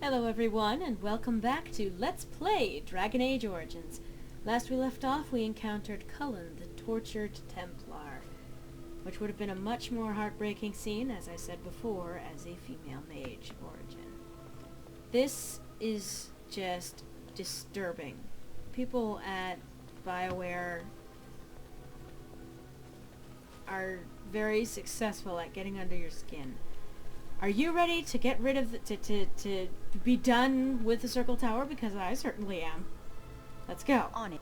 Hello everyone, and welcome back to Let's Play Dragon Age Origins. Last we left off, we encountered Cullen, the tortured Templar, which would have been a much more heartbreaking scene, as I said before, as a female mage origin. This is just disturbing. People at BioWare are very successful at getting under your skin. Are you ready to get rid of to be done with the Circle Tower? Because I certainly am. Let's go. On it.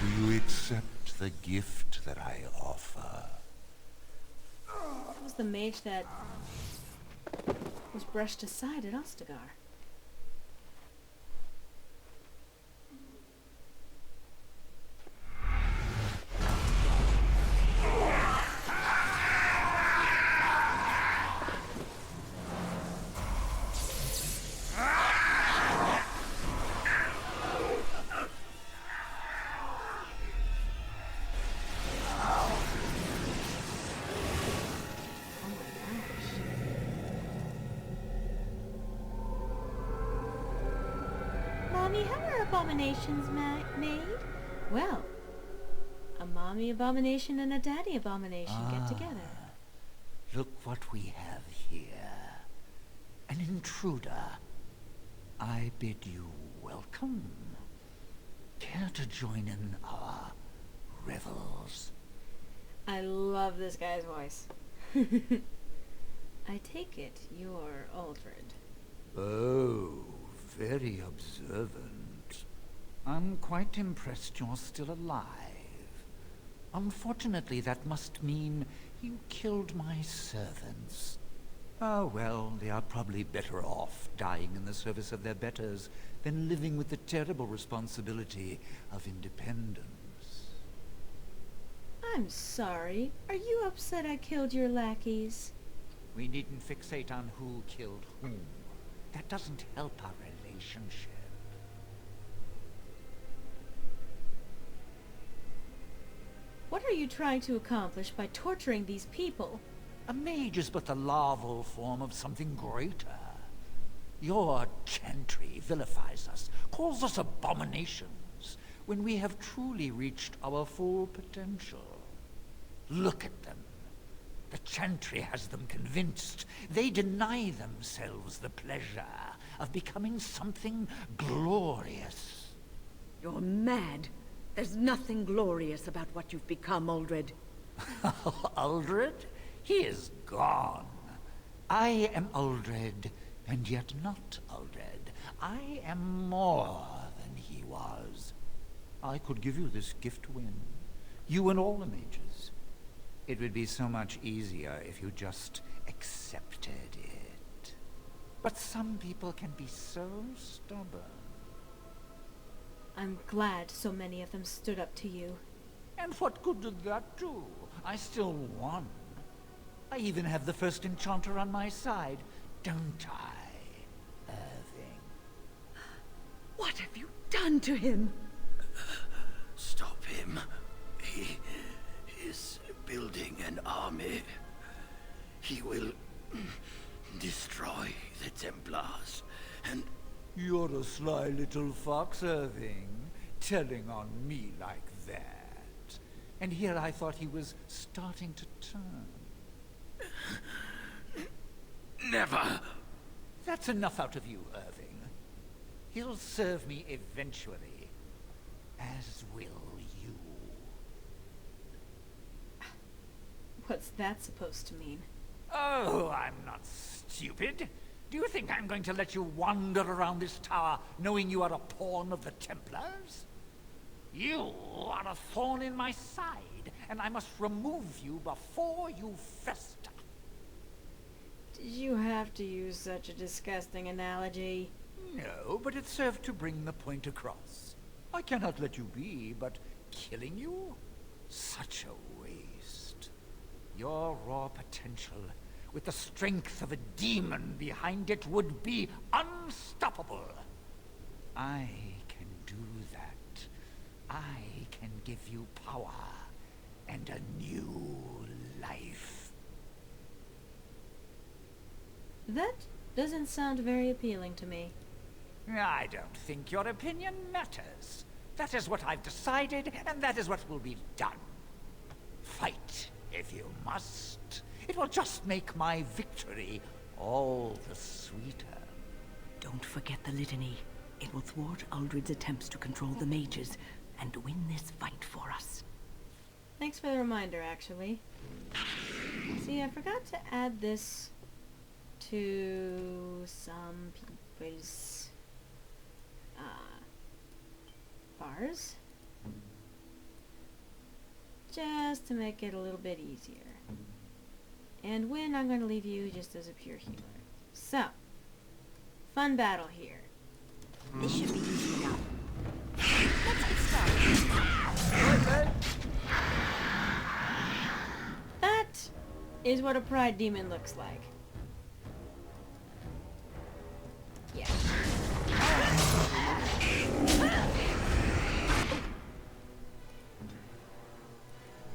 Do you accept the gift that I offer? That was the mage that was brushed aside at Ostagar. Mommy, how are abominations made? Well, a mommy abomination and a daddy abomination get together. Look what we have here. An intruder. I bid you welcome. Care to join in our revels? I love this guy's voice. I take it you're Uldred. Oh, very observant. I'm quite impressed you're still alive. Unfortunately, that must mean you killed my servants. Ah, well, they are probably better off dying in the service of their betters than living with the terrible responsibility of independence. I'm sorry. Are you upset I killed your lackeys? We needn't fixate on who killed whom. That doesn't help our relationship. What are you trying to accomplish by torturing these people? A mage is but the larval form of something greater. Your chantry vilifies us, calls us abominations, when we have truly reached our full potential. Look at them. The chantry has them convinced. They deny themselves the pleasure of becoming something glorious. You're mad. There's nothing glorious about what you've become, Uldred. Uldred? He is gone. I am Uldred, and yet not Uldred. I am more than he was. I could give you this gift, Wynne. You and all the mages. It would be so much easier if you just accepted it. But some people can be so stubborn. I'm glad so many of them stood up to you. And what good did that do? I still won. I even have the first enchanter on my side, don't I, Irving? What have you done to him? Stop him. He is building an army. He will destroy the Templars, and... You're a sly little fox, Irving, telling on me like that. And here I thought he was starting to turn. Never! That's enough out of you, Irving. He'll serve me eventually, as will you. What's that supposed to mean? Oh, I'm not stupid. Do you think I'm going to let you wander around this tower knowing you are a pawn of the Templars? You are a thorn in my side, and I must remove you before you fester. Did you have to use such a disgusting analogy? No, but it served to bring the point across. I cannot let you be, but killing you? Such a waste. Your raw potential, with the strength of a demon behind it, would be unstoppable. I can do that. I can give you power and a new life. That doesn't sound very appealing to me. I don't think your opinion matters. That is what I've decided, and that is what will be done. Fight, if you must. It will just make my victory all the sweeter. Don't forget the litany. It will thwart Uldred's attempts to control the mages and win this fight for us. Thanks for the reminder, actually. See, I forgot to add this to some people's bars. Just to make it a little bit easier. And Wynne, I'm going to leave you just as a pure healer. So, fun battle here. This should be easy enough. Let's get started. That is what a pride demon looks like. Yeah.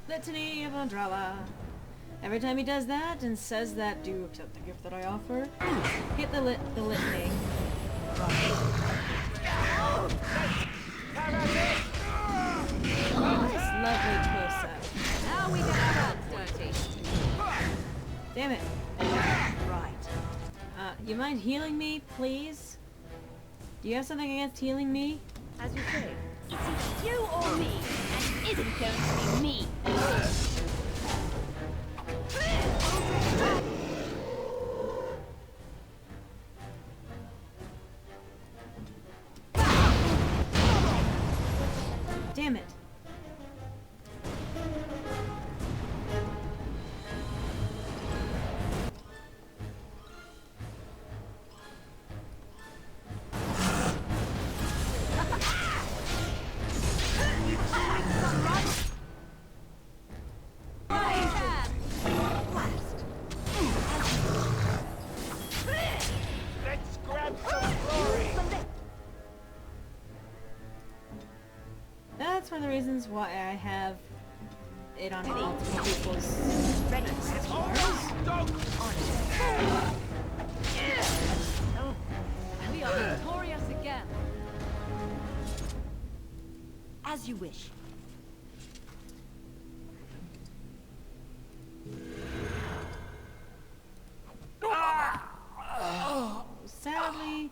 Litany of Andrala. Every time he does that and says that, do you accept the gift that I offer? Hit the litany. Nice, lovely close-up. Now we get our hands dirty. Damn it. Right. You mind healing me, please? Do you have something against healing me? As you say. It's either you or me, and it isn't going to be me. Damn it. Let's grab some glory! That's one of the reasons why I have it on multiple people's We are victorious again. As you wish. Sadly,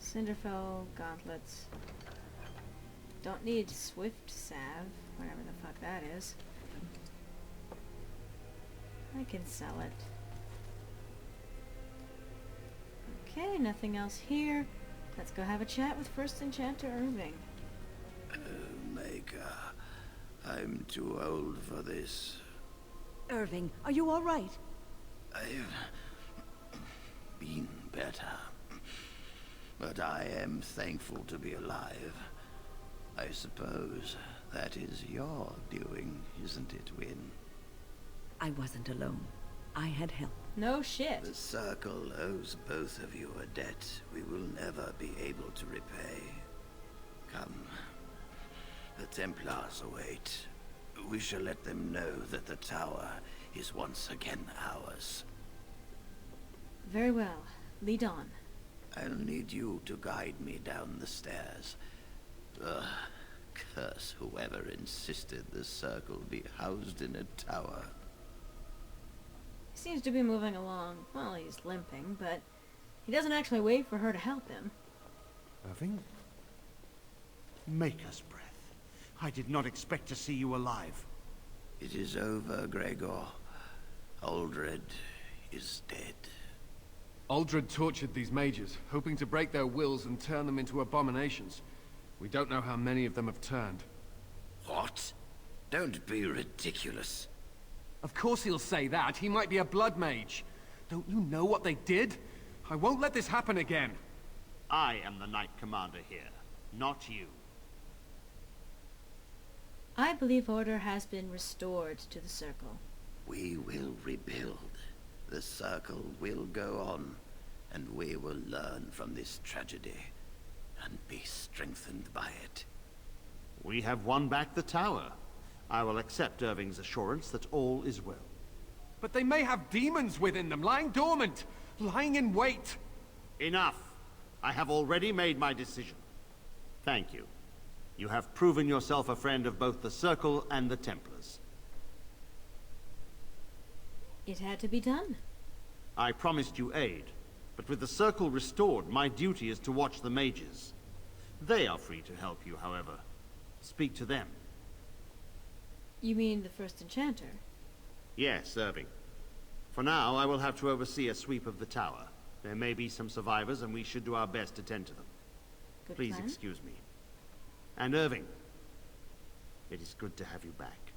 Cinderfell gauntlets. Don't need swift salve, whatever the fuck that is. I can sell it. Okay, nothing else here. Let's go have a chat with First Enchanter Irving. Maker, I'm too old for this. Irving, are you all right? I've been better. But I am thankful to be alive. I suppose that is your doing, isn't it, Wynne? I wasn't alone. I had help. No shit. The Circle owes both of you a debt we will never be able to repay. Come. The Templars await. We shall let them know that the tower is once again ours. Very well. Lead on. I'll need you to guide me down the stairs. Curse whoever insisted the Circle be housed in a tower. He seems to be moving along. Well, he's limping, but he doesn't actually wait for her to help him. Irving? Maker's breath. I did not expect to see you alive. It is over, Gregor. Uldred is dead. Uldred tortured these mages, hoping to break their wills and turn them into abominations. We don't know how many of them have turned. What? Don't be ridiculous. Of course he'll say that. He might be a blood mage. Don't you know what they did? I won't let this happen again. I am the Knight Commander here, not you. I believe order has been restored to the Circle. We will rebuild. The Circle will go on, and we will learn from this tragedy and be strengthened by it. We have won back the tower. I will accept Irving's assurance that all is well. But they may have demons within them, lying dormant, lying in wait. Enough. I have already made my decision. Thank you. You have proven yourself a friend of both the Circle and the Templars. It had to be done. I promised you aid, but with the Circle restored, my duty is to watch the mages. They are free to help you, however. Speak to them. You mean the first enchanter? Yes, Irving. For now, I will have to oversee a sweep of the tower. There may be some survivors, and we should do our best to tend to them. Good Please plan. excuse me. And Irving, it is good to have you back.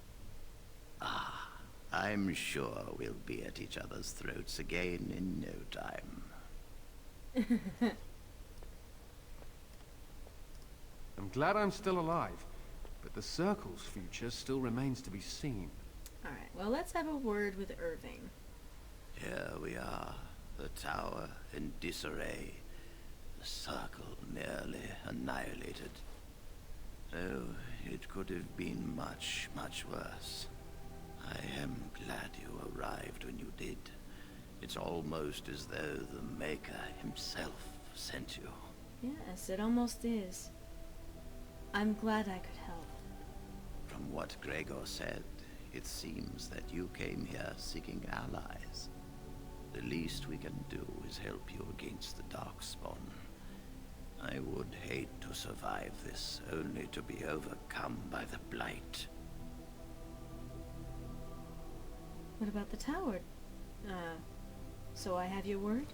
I'm sure we'll be at each other's throats again in no time. I'm glad I'm still alive, but the Circle's future still remains to be seen. Alright, well, let's have a word with Irving. Here we are, the tower in disarray, the Circle nearly annihilated. Oh, it could have been much, much worse. I am glad you arrived when you did. It's almost as though the Maker himself sent you. Yes, it almost is. I'm glad I could help. From what Gregor said, it seems that you came here seeking allies. The least we can do is help you against the Darkspawn. I would hate to survive this, only to be overcome by the Blight. What about the tower? So I have your word?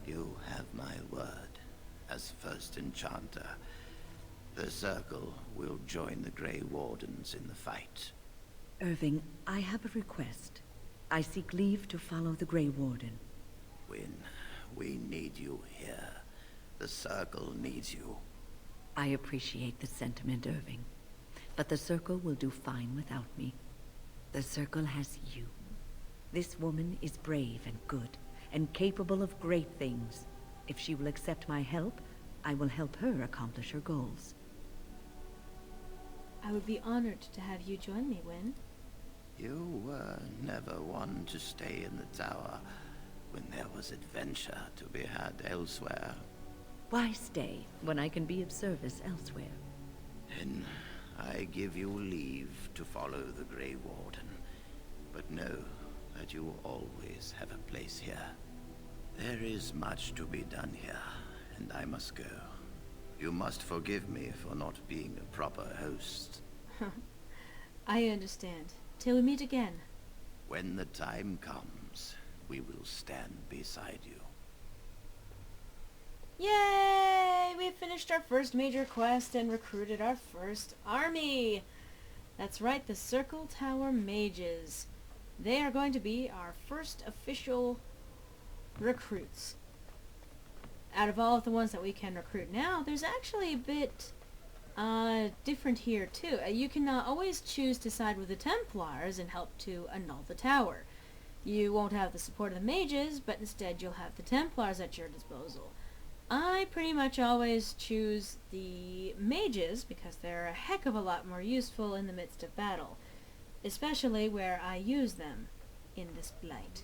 You have my word. As first enchanter, the Circle will join the Grey Wardens in the fight. Irving, I have a request. I seek leave to follow the Grey Warden. Wynne, we need you here. The Circle needs you. I appreciate the sentiment, Irving. But the Circle will do fine without me. The Circle has you. This woman is brave and good, and capable of great things. If she will accept my help, I will help her accomplish her goals. I would be honored to have you join me, Wynne. You were never one to stay in the tower when there was adventure to be had elsewhere. Why stay when I can be of service elsewhere? Then I give you leave to follow the Grey Warden, but know that you will always have a place here. There is much to be done here, and I must go. You must forgive me for not being a proper host. I understand. Till we meet again. When the time comes, we will stand beside you. Yay! We finished our first major quest and recruited our first army! That's right, the Circle Tower Mages. They are going to be our first official recruits. Out of all of the ones that we can recruit now, there's actually a bit different here too. You can always choose to side with the Templars and help to annul the tower. You won't have the support of the mages, but instead you'll have the Templars at your disposal. I pretty much always choose the mages because they're a heck of a lot more useful in the midst of battle, especially where I use them in this blight.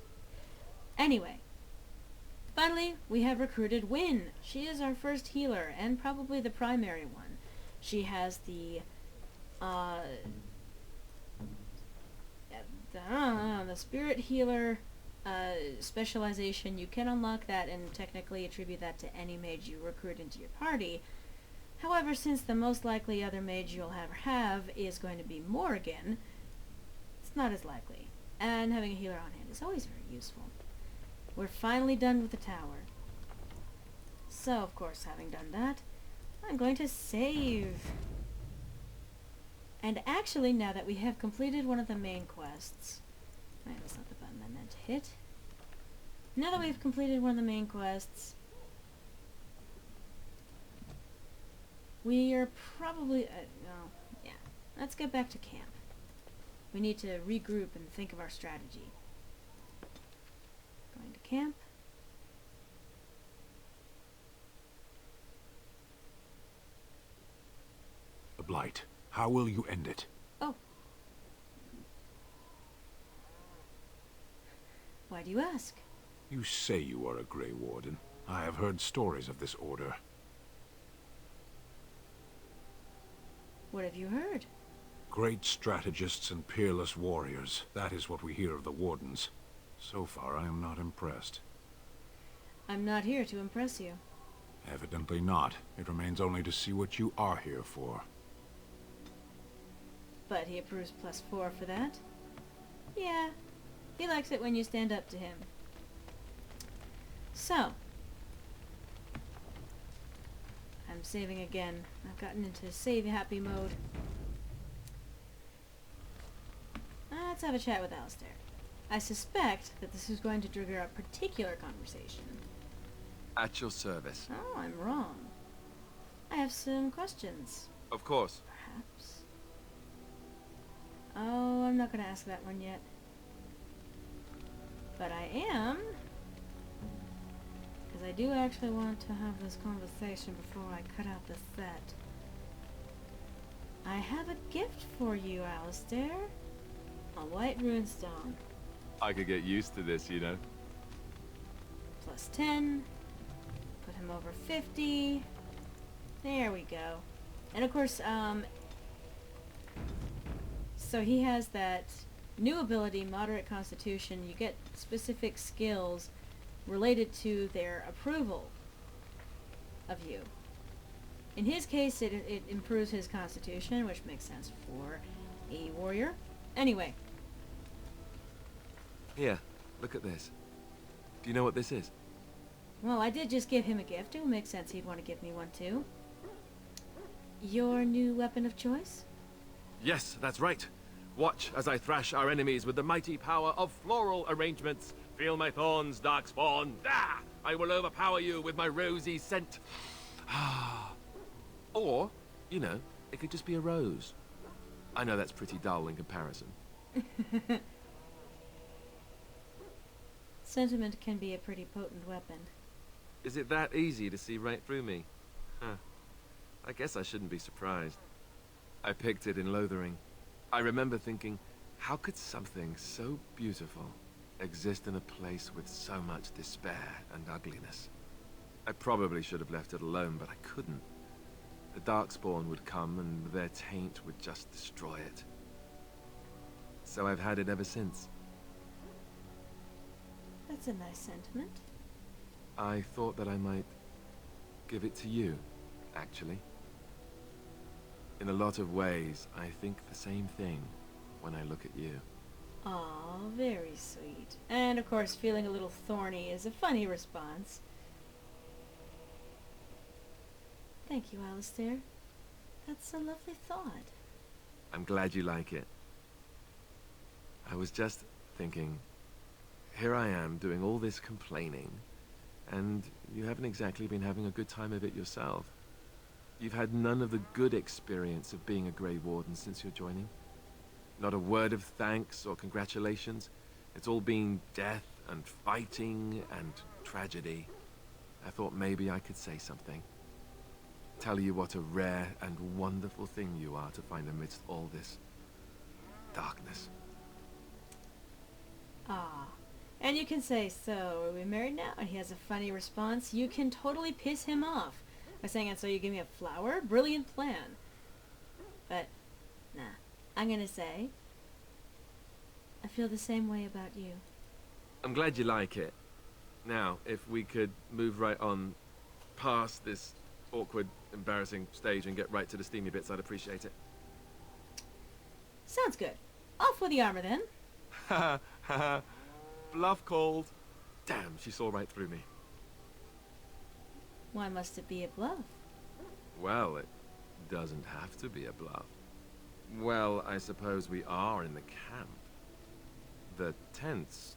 Anyway, finally we have recruited Wynne. She is our first healer and probably the primary one. She has the spirit healer specialization. You can unlock that and technically attribute that to any mage you recruit into your party. However, since the most likely other mage you'll ever have is going to be Morrigan, it's not as likely. And having a healer on hand is always very useful. We're finally done with the tower. So, of course, having done that, I'm going to save. And actually, now that we have completed one of the main quests... that's not the button I meant to hit. Now that we've completed one of the main quests, we are probably... let's get back to camp. We need to regroup and think of our strategy. Going to camp. The Blight. How will you end it? Oh. Why do you ask? You say you are a Grey Warden. I have heard stories of this order. What have you heard? Great strategists and peerless warriors. That is what we hear of the Wardens. So far, I am not impressed. I'm not here to impress you. Evidently not. It remains only to see what you are here for. But he approves +4 for that. Yeah, he likes it when you stand up to him. So, I'm saving again. I've gotten into save happy mode. Let's have a chat with Alistair. I suspect that this is going to trigger a particular conversation. At your service. Oh, I'm wrong. I have some questions. Of course. Perhaps. Oh, I'm not going to ask that one yet. But I am, because I do actually want to have this conversation before I cut out the set. I have a gift for you, Alistair. A white runestone. I could get used to this, you know. +10. Put him over 50. There we go. And of course, so he has that new ability, Moderate Constitution. You get specific skills related to their approval of you. In his case, it improves his Constitution, which makes sense for a warrior. Anyway. Here, look at this. Do you know what this is? Well, I did just give him a gift. It would make sense he'd want to give me one too. Your new weapon of choice? Yes, that's right. Watch as I thrash our enemies with the mighty power of floral arrangements. Feel my thorns, darkspawn. Ah! I will overpower you with my rosy scent. Or, you know, it could just be a rose. I know that's pretty dull in comparison. Sentiment can be a pretty potent weapon. Is it that easy to see right through me? Huh. I guess I shouldn't be surprised. I picked it in Lothering. I remember thinking, how could something so beautiful exist in a place with so much despair and ugliness? I probably should have left it alone, but I couldn't. The Darkspawn would come and their taint would just destroy it. So I've had it ever since. That's a nice sentiment. I thought that I might give it to you, actually. In a lot of ways, I think the same thing when I look at you. Aw, very sweet. And of course, feeling a little thorny is a funny response. Thank you, Alistair. That's a lovely thought. I'm glad you like it. I was just thinking, here I am doing all this complaining, and you haven't exactly been having a good time of it yourself. You've had none of the good experience of being a Grey Warden since your joining. Not a word of thanks or congratulations. It's all been death and fighting and tragedy. I thought maybe I could say something. Tell you what a rare and wonderful thing you are to find amidst all this darkness. Ah. And you can say, so, are we married now? And he has a funny response. You can totally piss him off by saying, and so you give me a flower? Brilliant plan. But, nah. I'm gonna say, I feel the same way about you. I'm glad you like it. Now, if we could move right on past this awkward, embarrassing stage and get right to the steamy bits, I'd appreciate it. Sounds good. Off with the armor then. Ha ha. Bluff called. Damn, she saw right through me. Why must it be a bluff? Well, it doesn't have to be a bluff. Well, I suppose we are in the camp. The tent's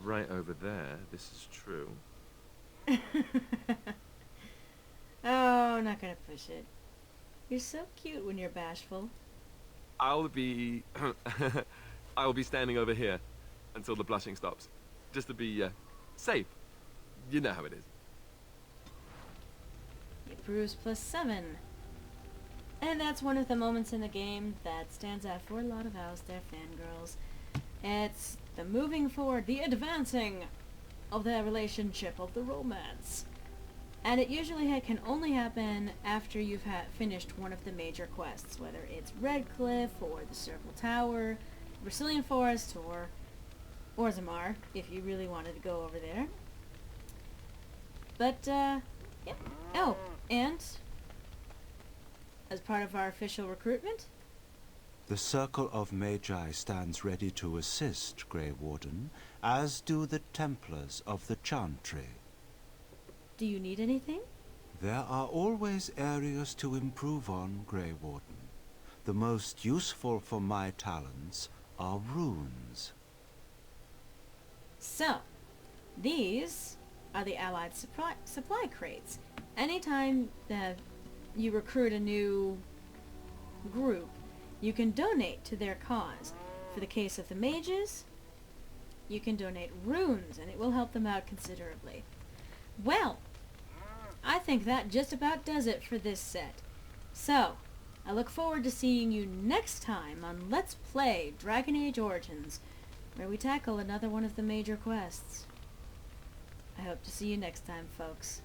right over there. This is true. Oh, I'm not gonna push it. You're so cute when you're bashful. I'll be... I'll be standing over here until the blushing stops. Just to be, safe. You know how it is. He approves +7. And that's one of the moments in the game that stands out for a lot of Alistair fangirls. It's the moving forward, the advancing of the relationship, of the romance. And it usually can only happen after you've finished one of the major quests, whether it's Redcliffe, or the Circle Tower, Brazilian Forest, or Orzammar, if you really wanted to go over there. But, yeah. Oh, and as part of our official recruitment, the Circle of Magi stands ready to assist, Grey Warden, as do the Templars of the Chantry. do you need anything? There are always areas to improve on, Grey Warden. The most useful for my talents are runes. So, these are the Allied supply crates. Anytime that you recruit a new group, you can donate to their cause. For the case of the mages, you can donate runes, and it will help them out considerably. Well, I think that just about does it for this set. So, I look forward to seeing you next time on Let's Play Dragon Age Origins, where we tackle another one of the major quests. I hope to see you next time, folks.